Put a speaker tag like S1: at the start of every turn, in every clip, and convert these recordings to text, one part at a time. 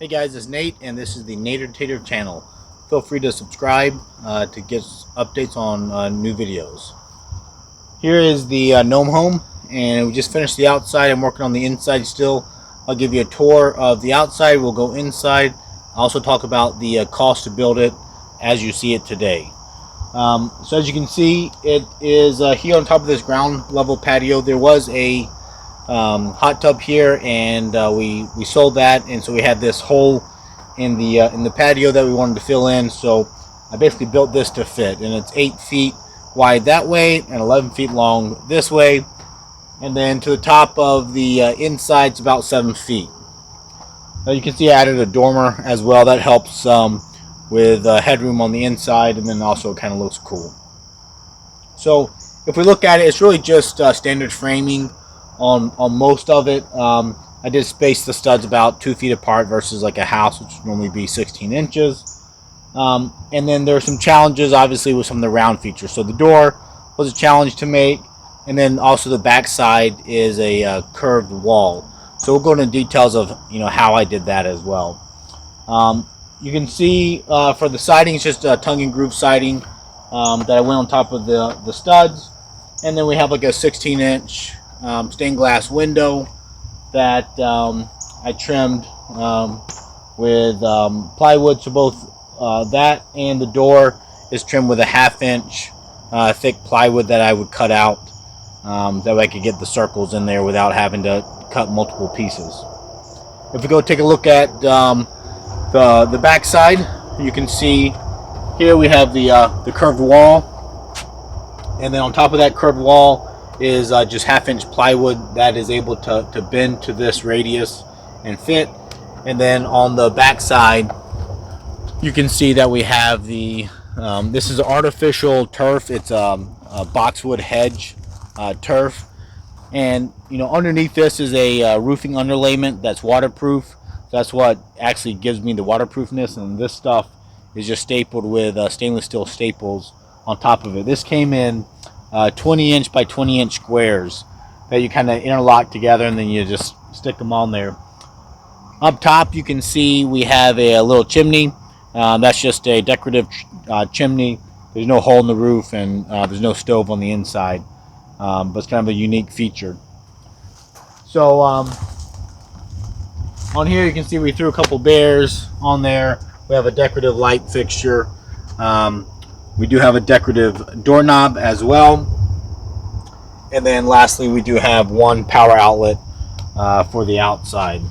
S1: Hey guys, it's Nate, and this is the Nader Tater channel. Feel free to subscribe to get updates on new videos. Here is the gnome home, and we just finished the outside. I'm working on the inside still. I'll give you a tour of the outside. We'll go inside. I'll also talk about the cost to build it as you see it today. So as you can see, it is here on top of this ground level patio. There was a hot tub here, and we sold that, and so we had this hole in the patio that we wanted to fill in. So I basically built this to fit, and it's 8 feet wide that way and 11 feet long this way, and then to the top of the inside it's about 7 feet. Now you can see I added a dormer as well. That helps with headroom on the inside, and then also it kind of looks cool. So if we look at it, it's really just standard framing on most of it. I did space the studs about 2 feet apart versus like a house, which would normally be 16 inches. And then there are some challenges, obviously, with some of the round features. So the door was a challenge to make, and then also the back side is a curved wall. So we'll go into details of how I did that as well. You can see for the siding, it's just a tongue and groove siding that I went on top of the studs, and then we have like a 16-inch stained glass window that I trimmed with plywood. So both that and the door is trimmed with a 1/2 inch thick plywood that I would cut out. That way I could get the circles in there without having to cut multiple pieces. If we go take a look at the back side, you can see here we have the curved wall, and then on top of that curved wall is just 1/2 inch plywood that is able to bend to this radius and fit. And then on the back side you can see that we have this is artificial turf. It's a boxwood hedge turf, and underneath this is a roofing underlayment that's waterproof. That's what actually gives me the waterproofness, and this stuff is just stapled with stainless steel staples on top of it. This came in 20-inch by 20-inch squares that you kind of interlock together, and then you just stick them on there. Up top you can see we have a little chimney. That's just a decorative chimney. There's no hole in the roof, and there's no stove on the inside, but it's kind of a unique feature. So on here you can see we threw a couple bears on there. We have a decorative light fixture. We do have a decorative doorknob as well. And then lastly, we do have one power outlet for the outside.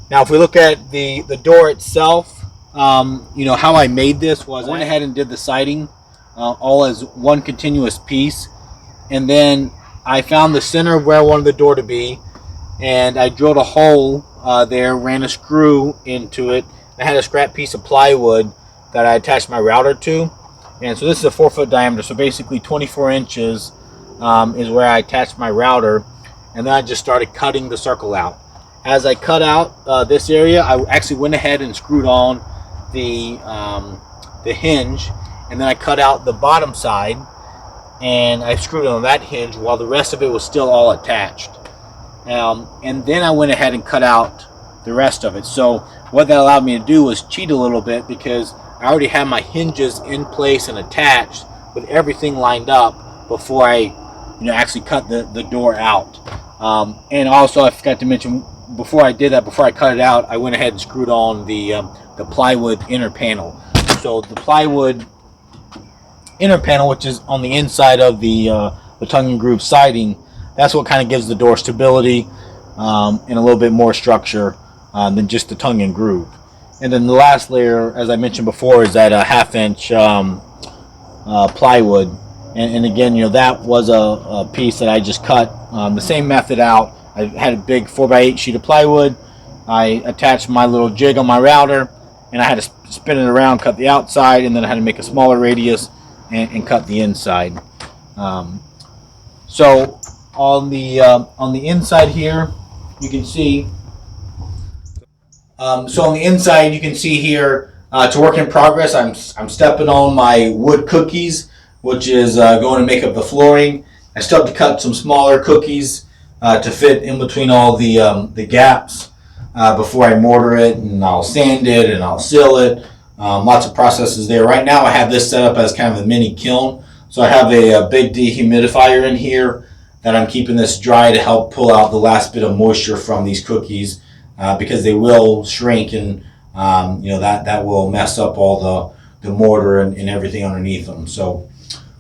S1: Now, if we look at the door itself, how I made this was I went ahead and did the siding all as one continuous piece. And then I found the center of where I wanted the door to be, and I drilled a hole there, ran a screw into it. I had a scrap piece of plywood that I attached my router to, and so this is a 4-foot diameter, so basically 24 inches is where I attached my router, and then I just started cutting the circle out. As I cut out this area, I actually went ahead and screwed on the hinge, and then I cut out the bottom side and I screwed it on that hinge while the rest of it was still all attached. And then I went ahead and cut out the rest of it. So what that allowed me to do was cheat a little bit, because I already had my hinges in place and attached with everything lined up before I actually cut the door out. And also I forgot to mention, before I did that, before I cut it out, I went ahead and screwed on the plywood inner panel. So the plywood inner panel, which is on the inside of the tongue and groove siding, that's what kind of gives the door stability and a little bit more structure than just the tongue and groove. And then the last layer, as I mentioned before, is that 1/2 inch plywood. And again, that was a piece that I just cut the same method out. I had a big 4x8 sheet of plywood. I attached my little jig on my router, and I had to spin it around, cut the outside, and then I had to make a smaller radius and cut the inside. So on the inside here, you can see. So on the inside, you can see here, it's a work in progress. I'm stepping on my wood cookies, which is going to make up the flooring. I still have to cut some smaller cookies to fit in between all the gaps. before I mortar it, and I'll sand it and I'll seal it. Lots of processes there. Right now I have this set up as kind of a mini kiln. So I have a big dehumidifier in here that I'm keeping this dry to help pull out the last bit of moisture from these cookies, because they will shrink, and that will mess up all the mortar and everything underneath them. So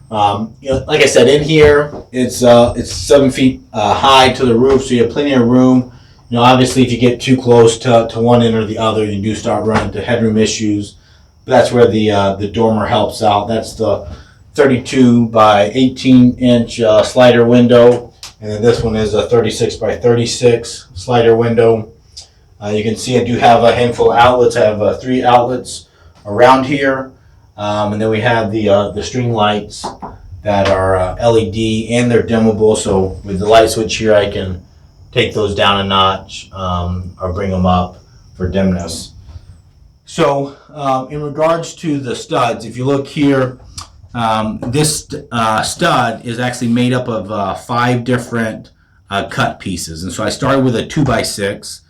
S1: like I said, in here it's 7 feet high to the roof, so you have plenty of room. Obviously, if you get too close to one end or the other, you do start running into headroom issues. But that's where the dormer helps out. That's the 32 by 18 inch slider window, and then this one is a 36 by 36 slider window. You can see I do have a handful of outlets. I have 3 outlets around here, and then we have the string lights that are LED, and they're dimmable. So with the light switch here, I can take those down a notch or bring them up for dimness. So in regards to the studs, if you look here, this stud is actually made up of 5 different cut pieces. And so I started with a 2x6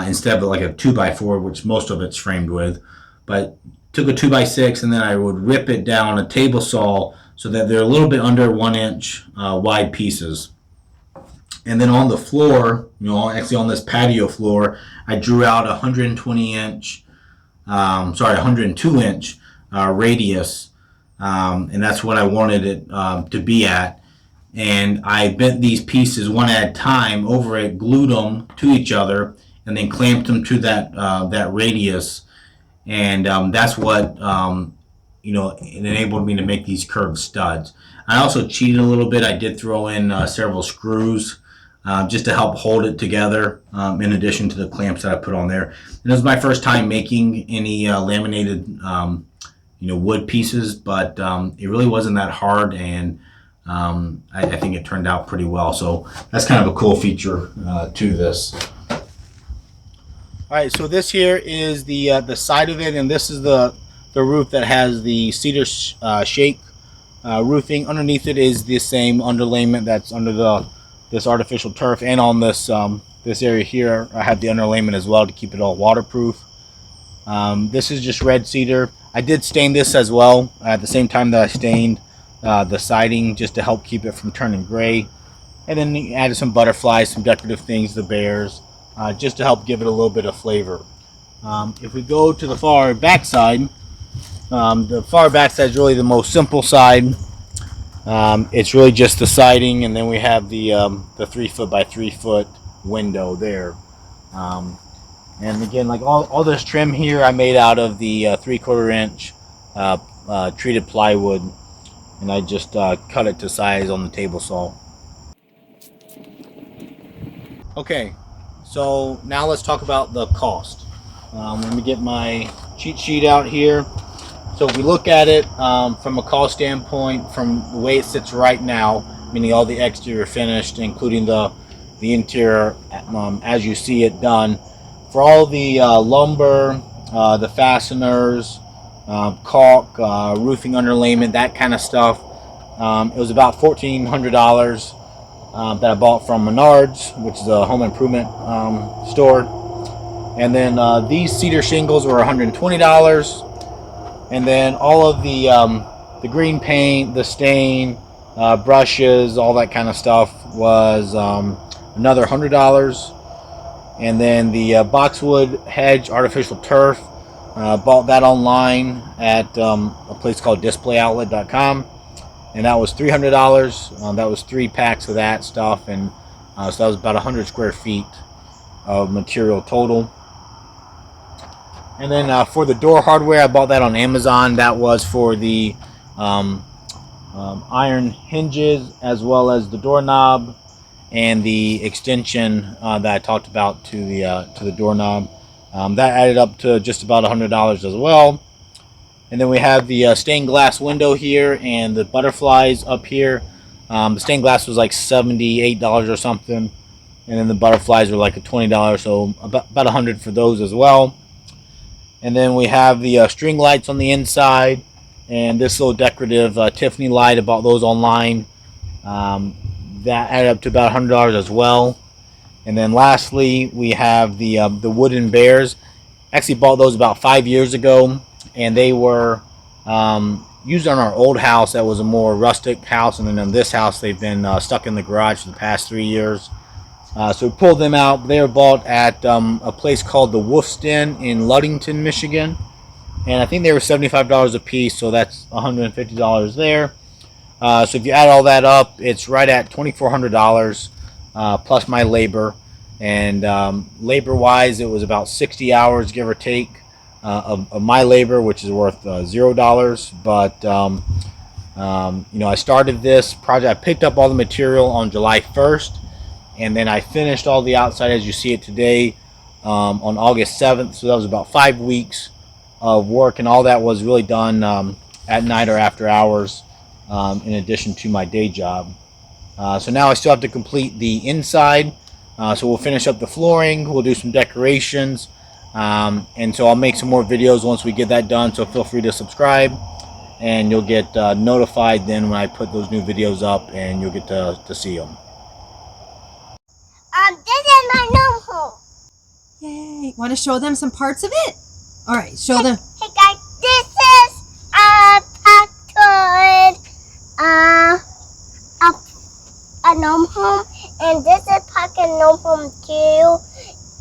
S1: instead of like a 2x4, which most of it's framed with. But took a 2x6, and then I would rip it down a table saw so that they're a little bit under 1 inch wide pieces. And then on the floor, actually on this patio floor, I drew out 102 inch radius, and that's what I wanted it to be at. And I bent these pieces one at a time over it, glued them to each other, and then clamped them to that radius. And that's what it enabled me to make these curved studs. I also cheated a little bit. I did throw in several screws just to help hold it together, in addition to the clamps that I put on there. And it was my first time making any laminated wood pieces, but it really wasn't that hard, and I think it turned out pretty well. So that's kind of a cool feature to this. All right, so this here is the side of it, and this is the roof that has the cedar shake roofing. Underneath it is the same underlayment that's under this artificial turf, and on this area here I have the underlayment as well to keep it all waterproof. This is just red cedar. I did stain this as well at the same time that I stained the siding, just to help keep it from turning gray. And then added some butterflies, some decorative things, the bears, just to help give it a little bit of flavor. If we go to the far back side, the far back side is really the most simple side. It's really just the siding, and then we have the 3 foot by 3 foot window there. And again, like all this trim here, I made out of the 3/4 inch treated plywood, and I just cut it to size on the table saw. Okay, so now let's talk about the cost. Let me get my cheat sheet out here. So if we look at it from a cost standpoint, from the way it sits right now, meaning all the exterior finished, including the interior as you see it done, for all the lumber, the fasteners, caulk, roofing underlayment, that kind of stuff, it was about $1,400 that I bought from Menards, which is a home improvement store. And then these cedar shingles were $120. And then all of the green paint, the stain, brushes, all that kind of stuff was another $100. And then the boxwood hedge artificial turf, bought that online at a place called displayoutlet.com, and that was $300. That was 3 packs of that stuff, and so that was about 100 square feet of material total. And then for the door hardware, I bought that on Amazon. That was for the iron hinges, as well as the doorknob and the extension that I talked about to the doorknob. That added up to just about $100 as well. And then we have the stained glass window here and the butterflies up here. The stained glass was like $78 or something, and then the butterflies were like $20, so about $100 for those as well. And then we have the string lights on the inside, and this little decorative Tiffany light. I bought those online. That added up to about $100 as well. And then lastly, we have the wooden bears. Actually bought those about 5 years ago, and they were used on our old house that was a more rustic house, and then in this house they've been stuck in the garage for the past 3 years. So we pulled them out. They were bought at a place called the Wolf's Den in Ludington, Michigan, and I think they were $75 a piece, so that's $150 there. So if you add all that up, it's right at $2,400 plus my labor. And labor-wise, it was about 60 hours, give or take, of my labor, which is worth $0. But you know, I started this project. I picked up all the material on July 1st, and then I finished all the outside as you see it today on August 7th. So that was about 5 weeks of work, and all that was really done at night or after hours, in addition to my day job. So now I still have to complete the inside. So we'll finish up the flooring, we'll do some decorations, and so I'll make some more videos once we get that done. So feel free to subscribe, and you'll get notified then when I put those new videos up, and you'll get to see them.
S2: This is my gnome home.
S3: Yay! Want to show them some parts of it? All right, show them.
S2: Hey guys, this is a gnome home, and this is pocket gnome home too,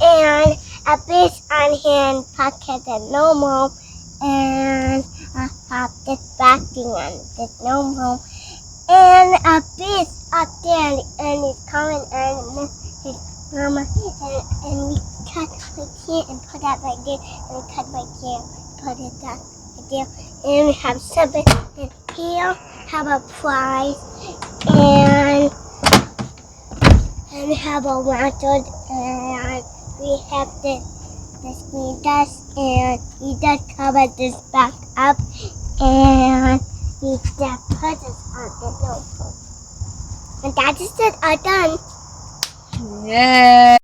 S2: and a base on here and pocket the gnome home, and I have this backing on this gnome home, and a base up there, and it's coming and his mama, and we cut right here and put that right there, and we cut right here, put it that right there, and we have something in here, have a prize, and we have a lantern, and we have this green dust, and we just cover this back up, and we just put this on the notebook. And that is it, I'm done.
S3: Yay!